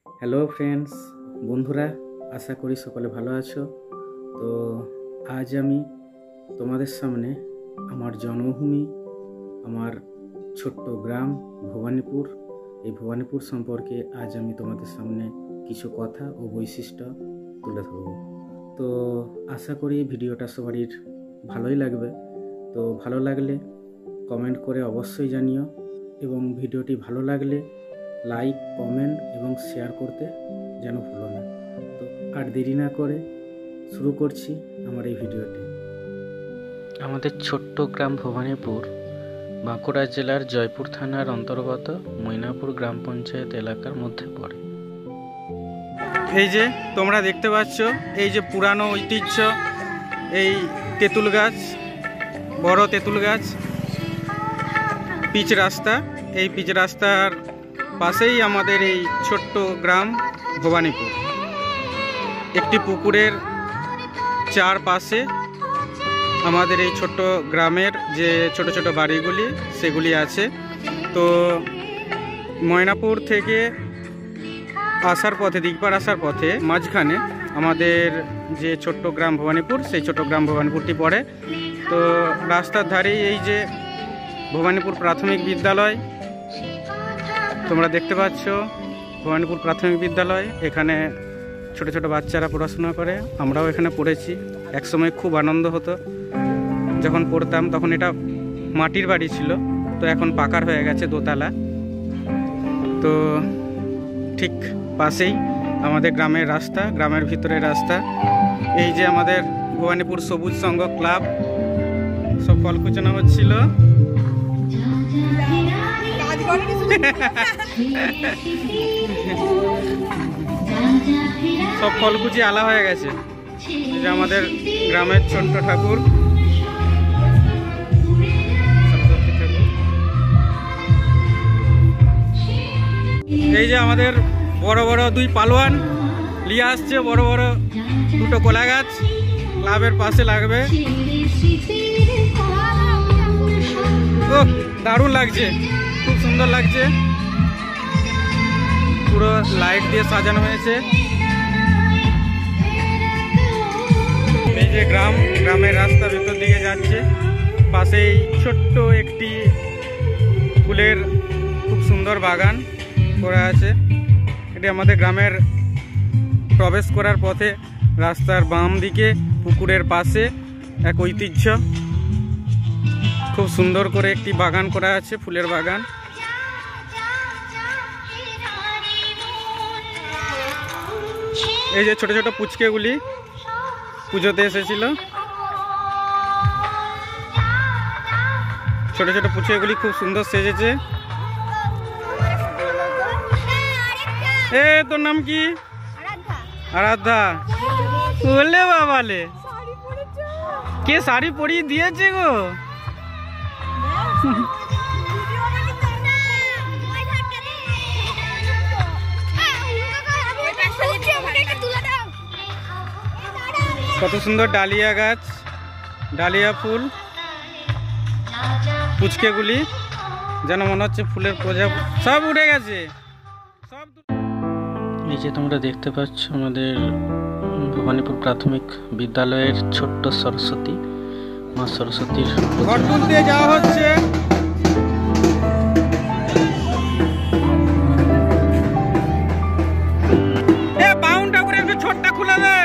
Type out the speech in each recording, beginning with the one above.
Hello friends, বন্ধুরা, আশা করি সকলে ভালো আছো। তো আজ আমি তোমাদের সামনে আমার জন্মভূমি, আমার ছোট্ট গ্রাম ভবানীপুর, এই ভবানীপুর সম্পর্কে আজ আমি তোমাদের সামনে কিছু কথা ও বৈশিষ্ট্য তুলে ধরব। তো আশা করি ভিডিওটা সবারই ভালোই লাগবে। তো ভালো লাগলে কমেন্ট করে অবশ্যই জানিও, এবং ভিডিওটি ভালো লাগলে লাইক, কমেন্ট এবং শেয়ার করতে যেন ভুলো না। তো আর দেরি না করে শুরু করছি আমার এই ভিডিওটি। আমাদের ছোট্ট গ্রাম ভবানীপুর বাঁকুড়া জেলার জয়পুর থানার অন্তর্গত মৈনাপুর গ্রাম পঞ্চায়েত এলাকার মধ্যে পড়ে। এই যে তোমরা দেখতে পাচ্ছ, এই যে পুরানো ঐতিহ্য, এই তেঁতুল গাছ, বড় তেঁতুল গাছ, পিচ রাস্তা, এই পিচ রাস্তার পাশেই আমাদের এই ছোট্ট গ্রাম ভবানীপুর। একটি পুকুরের চারপাশে আমাদের এই ছোট্ট গ্রামের যে ছোট ছোট বাড়িগুলি সেগুলি আছে। তো ময়নাপুর থেকে আসার পথে, দিকপাড় আসার পথে মাঝখানে আমাদের যে ছোট্ট গ্রাম ভবানীপুর, সেই ছোট্ট গ্রাম ভবানীপুরটি পড়ে। তো রাস্তার ধারেই এই যে ভবানীপুর প্রাথমিক বিদ্যালয় তোমরা দেখতে পাচ্ছ, ভবানীপুর প্রাথমিক বিদ্যালয়। এখানে ছোট ছোট বাচ্চারা পড়াশোনা করে, আমরাও এখানে পড়েছি। একসময় খুব আনন্দ হতো যখন পড়তাম। তখন এটা মাটির বাড়ি ছিল, তো এখন পাকার হয়ে গেছে, দোতলা। তো ঠিক পাশেই আমাদের গ্রামের রাস্তা, গ্রামের ভিতরের রাস্তা। এই যে আমাদের ভবানীপুর সবুজ সংঘ ক্লাব, সব ফল কুচানো হচ্ছিল। সব ফলকুচি আলা হয়ে গেছে। যে আমাদের গ্রামের ছোট্ট ঠাকুর, এই যে আমাদের বড় বড় দুই পালোয়ান নিয়ে আসছে, বড় বড় দুটো কলা গাছ ক্লাবের পাশে লাগবে। ও দারুণ লাগছে, খুব সুন্দর লাগছে। পুরো লাইট দিয়ে সাজানো হয়েছে। এই যে গ্রামের রাস্তা ভেতর দিকে যাচ্ছে, পাশেই ছোট্ট একটি ফুলের খুব সুন্দর বাগান করা আছে। এটি আমাদের গ্রামের প্রবেশ করার পথে রাস্তার বাম দিকে পুকুরের পাশে এক ঐতিহ্য, খুব সুন্দর করে একটি বাগান করা আছে, ফুলের বাগান। এই যে ছোট ছোট পুচকেগুলি পুজোতে এসেছিল, ছোট ছোট পুচকেগুলি খুব সুন্দর সেজেছে। এ তোর নাম কি? আরাধ্যা। বলে বাবালে, কে শাড়ি পরিয়ে দিয়েছে গো? কত সুন্দর ডালিয়া গাছ, ডালিয়া ফুল, পুচকেগুলি যেন মনে হচ্ছে ফুলের প্রজাপতি। সব উঠে গেছে সব। এই যে তোমরা দেখতে পাচ্ছ আমাদের ভবানীপুর প্রাথমিক বিদ্যালয়ের ছোট্ট সরস্বতী, মা সরস্বতীর ঘর তুলতে যাওয়া হচ্ছে। বাউনটা করে একটু ছোটটা খুলে দে।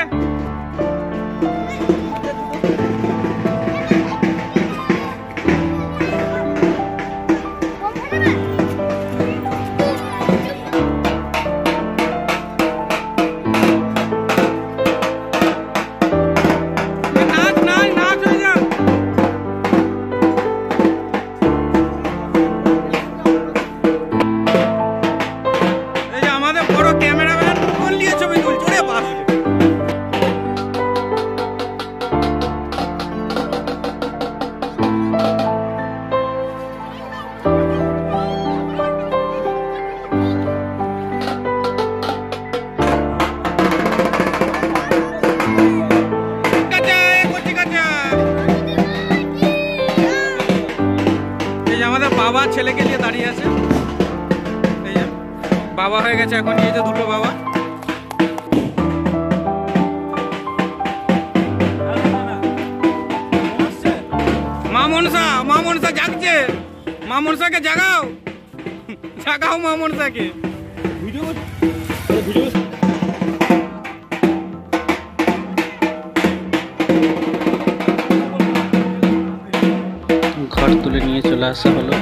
হয়ে গেছে এখন, এই যে দুটো বাবা। মা মনসা জাগছে, মা মনসাকে জাগাও, জাগাও মা মনসাকে। ঘর তুলে নিয়ে চলে আসা হলো।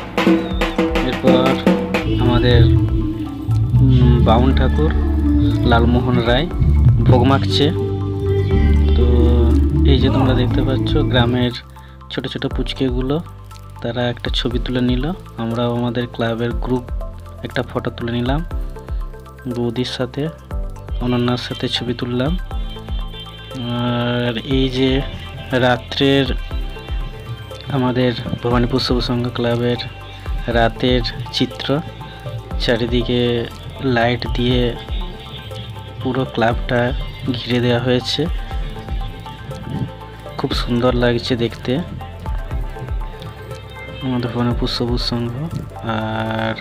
এরপর আমাদের বাউন ঠাকুর লালমোহন রায় ভোগ মাখছে। তো এই যে তোমরা দেখতে পাচ্ছ গ্রামের ছোট ছোট পুচকেগুলো, তারা একটা ছবি তুলে নিল। আমরাও আমাদের ক্লাবের গ্রুপ একটা ফটো তুলে নিলাম, বৌদির সাথে অনন্যার সাথে ছবি তুললাম। আর এই যে রাত্রের আমাদের ভবানীপুর শুভ সংঘ ক্লাবের রাতের চিত্র, চারিদিকে লাইট দিয়ে পুরো ক্লাবটা ঘিরে দেওয়া হয়েছে, খুব সুন্দর লাগছে দেখতে আমাদের ভবানীপুর সবুজ সংঘ। আর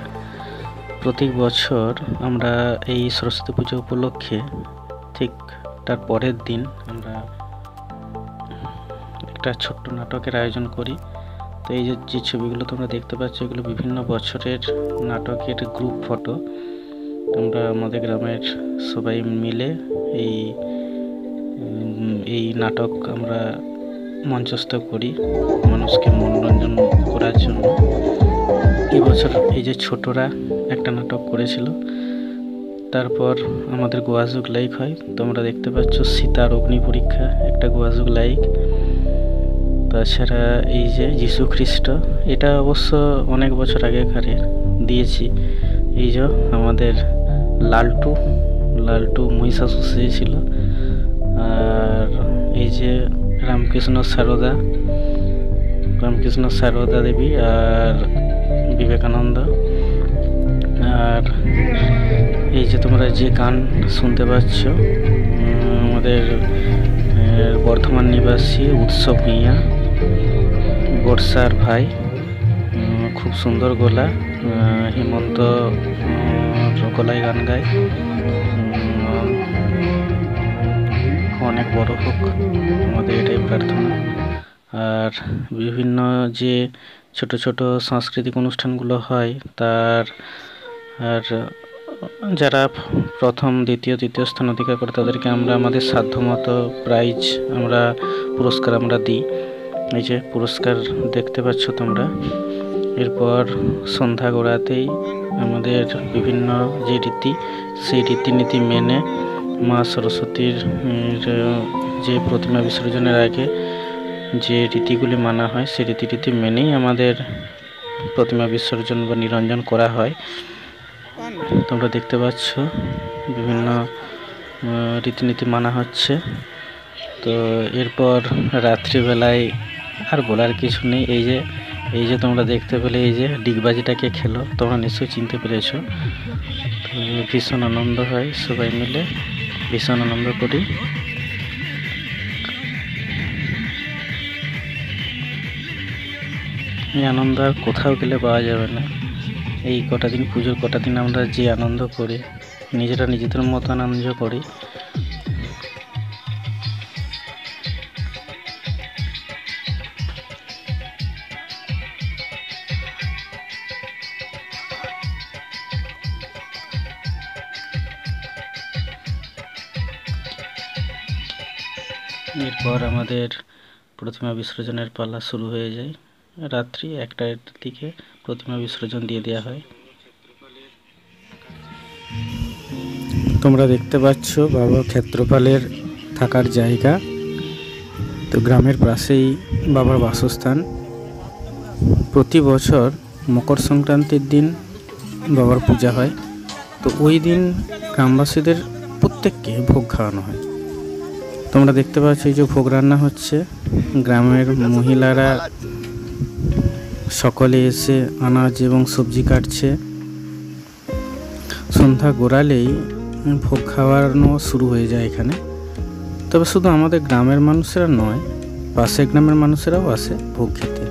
প্রতি বছর আমরা এই সরস্বতী পুজো উপলক্ষে ঠিক তার পরের দিন আমরা একটা ছোট্ট নাটকের আয়োজন করি। তো এই যে ছবিগুলো তোমরা দেখতে পাচ্ছ, এগুলো বিভিন্ন বছরের নাটকের গ্রুপ ফটো। আমরা আমাদের গ্রামের সবাই মিলে এই নাটক আমরা মঞ্চস্থ করি মানুষকে মনোরঞ্জন করার জন্য। এবছর এই যে ছোটরা একটা নাটক করেছিল, তারপর আমাদের গোয়াযুগ লাইক হয়। তোমরা দেখতে পাচ্ছ সীতার অগ্নি পরীক্ষা একটা গোয়াযুগ লাইক। তাছাড়া এই যে যীশু খ্রিস্ট, এটা অবশ্য অনেক বছর আগেকারের দিয়েছি। এই যে আমাদের লালটু মহিষাসুর সেজেছিল। আর এই যে রামকৃষ্ণ সারদা দেবী আর বিবেকানন্দ। আর এই যে তোমরা যে গান শুনতে পাচ্ছ, আমাদের বর্ধমান নিবাসী উৎসব মিয়া, বর্ষার ভাই, খুব সুন্দর গলা, হেমন্ত গলায় গান গায়। অনেক বড় হোক আমাদের এটাই প্রার্থনা। আর বিভিন্ন যে ছোট ছোট সাংস্কৃতিক অনুষ্ঠানগুলো হয়, তার আর যারা প্রথম দ্বিতীয় তৃতীয় স্থান অধিকার করে তাদেরকে আমরা আমাদের সাধ্যমতো প্রাইজ পুরস্কার আমরা দিই। এই যে পুরস্কার দেখতে পাচ্ছ তোমরা। এরপর সন্ধ্যা গড়াতেই আমাদের বিভিন্ন যে রীতি, সেই রীতিনীতি মেনে মা সরস্বতীর যে প্রতিমা বিসর্জনের আগে যে রীতিগুলি মানা হয়, সেই রীতি মেনেই আমাদের প্রতিমা বিসর্জন বা নিরঞ্জন করা হয়। তোমরা দেখতে পাচ্ছ বিভিন্ন রীতিনীতি মানা হচ্ছে। তো এরপর রাত্রিবেলায় আর বলার কিছু নেই। এই যে তোমরা দেখতে পেলে এই যে ডিগবাজিটাকে খেলো, তোমরা নিশ্চয়ই চিনতে পেরেছো। তো ভীষণ আনন্দ হয়, সবাই মিলে ভীষণ আনন্দ করি। এই আনন্দ আর কোথাও গেলে পাওয়া যাবে না। এই কটা দিন, পুজোর কটা দিন আমরা যে আনন্দ করি, নিজেদের মতো আনন্দ করি। এরপর আমাদের প্রতিমা বিসর্জনের পালা শুরু হয়ে যায়। রাত্রি 1টার দিকে প্রতিমা বিসর্জন দিয়ে দেওয়া হয়। তোমরা দেখতে পাচ্ছ বাবা ক্ষেত্রপালের থাকার জায়গা। তো গ্রামের পাশেই বাবার বাসস্থান। প্রতি বছর মকর সংক্রান্তির দিন বাবার পূজা হয়। তো ওই দিন গ্রামবাসীদের প্রত্যেককে ভোগ খাওয়ানো হয়। তোমরা দেখতে পাচ্ছ এই যে ভোগ রান্না হচ্ছে, গ্রামের মহিলারা সকলে এসে আনাজ এবং সবজি কাটছে। সন্ধ্যা গড়ালেই ভোগ খাওয়ানো শুরু হয়ে যায় এখানে। তবে শুধু আমাদের গ্রামের মানুষেরা নয়, পাশের গ্রামের মানুষেরাও আসে ভোগ খেতে।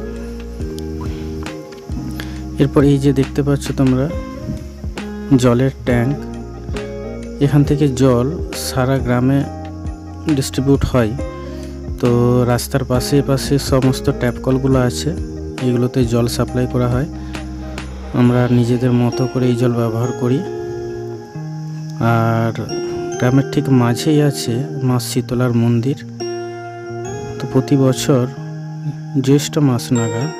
এরপর এই যে দেখতে পাচ্ছ তোমরা জলের ট্যাঙ্ক, এখান থেকে জল সারা গ্রামে ডিস্ট্রিবিউট হয়। তো রাস্তার পাশে পাশে সমস্ত ট্যাপ কলগুলো আছে, এগুলোতে জল সাপ্লাই করা হয়। আমরা নিজেদের মতো করে এই জল ব্যবহার করি। আর গ্রামের ঠিক মাঝেই আছে মা শীতলার মন্দির। তো প্রতি বছর জ্যৈষ্ঠ মাস নাগাদ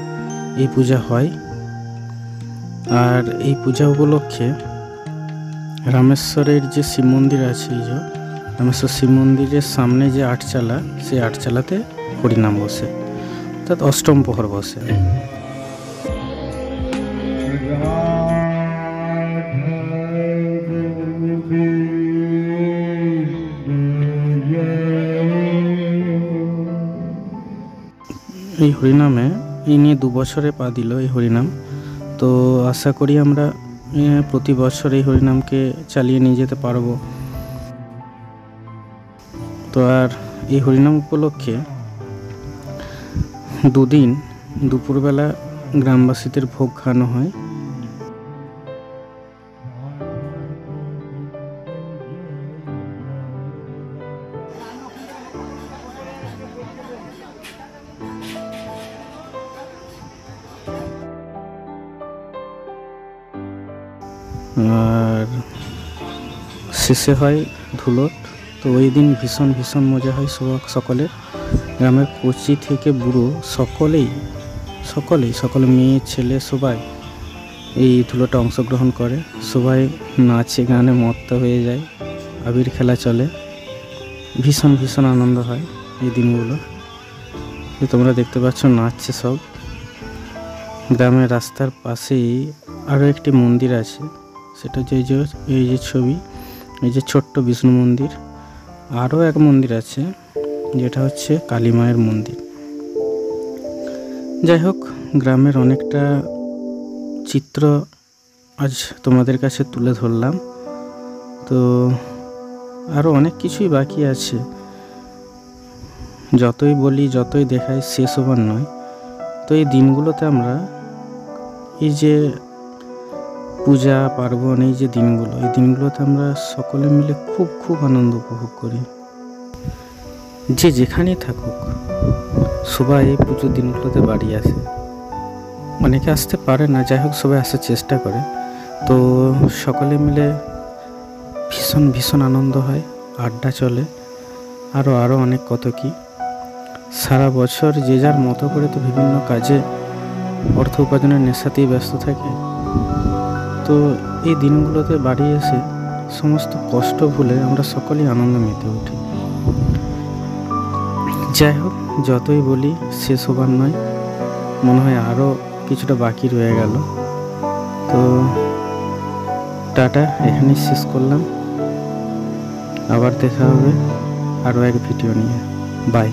এই পূজা হয়। আর এই পূজা উপলক্ষে রামেশ্বরের যে শিব মন্দির আছে, এই যে রামেশ্বর শিব মন্দিরের সামনে যে আটচালা, সেই আটচালাতে হরিনাম বসে, অর্থাৎ অষ্টম প্রহর বসে। এই হরিনামে এই নিয়ে 2 বছরে পা দিল এই হরিনাম। তো আশা করি আমরা প্রতি বছর এই হরিনামকে চালিয়ে নিয়ে যেতে পারবো। তো আর এই হরিনাম উপলক্ষে 2 দিন দুপুরবেলা গ্রামবাসীদের ভোগ খাওয়ানো হয়। আর শেষে হয় ধুলট। তো ওই দিন ভীষণ ভীষণ মজা হয় সকলের। গ্রামের কচি থেকে বুড়ো সকলে মেয়ে ছেলে সবাই এই ধুলোটা অংশগ্রহণ করে। সবাই নাচে গানে মত্ত হয়ে যায়, আবির খেলা চলে, ভীষণ ভীষণ আনন্দ হয় এই দিনগুলো। তোমরা দেখতে পাচ্ছ নাচছে সব। গ্রামের রাস্তার পাশেই আরও একটি মন্দির আছে, সেটা হচ্ছে এই যে ছবি, এই যে ছোট্ট বিষ্ণু মন্দির। আরও এক মন্দির আছে যেটা হচ্ছে কালী মায়ের মন্দির। যাই হোক, গ্রামের অনেকটা চিত্র আজ তোমাদের কাছে তুলে ধরলাম। তো আরও অনেক কিছুই বাকি আছে, যতই বলি যতই দেখাই শেষ হবার নয়। তো এই দিনগুলোতে আমরা এই যে পূজা পার্বণ, এই যে দিনগুলো, এই দিনগুলোতে আমরা সকলে মিলে খুব খুব আনন্দ উপভোগ করি। যে যেখানেই থাকুক সবাই এই পুজোর দিনগুলোতে বাড়ি আসে। অনেকে আসতে পারে না, যাই হোক সবাই আসার চেষ্টা করে। তো সকলে মিলে ভীষণ ভীষণ আনন্দ হয়, আড্ডা চলে, আরও অনেক কত কি। সারা বছর যে যার মতো করে তো বিভিন্ন কাজে অর্থ উপার্জনের নেশাতেই ব্যস্ত থাকে। তো এই দিনগুলোতে বাড়ি এসে সমস্ত কষ্ট ভুলে আমরা সকলেই আনন্দ মেতে উঠি। যাই হোক, যতই বলি শেষ হবার নয়, মনে হয় আরও কিছুটা বাকি রয়ে গেল। তো টাটা, এখানেই শেষ করলাম। আবার দেখা হবে আরও এক ভিডিও নিয়ে। বাই।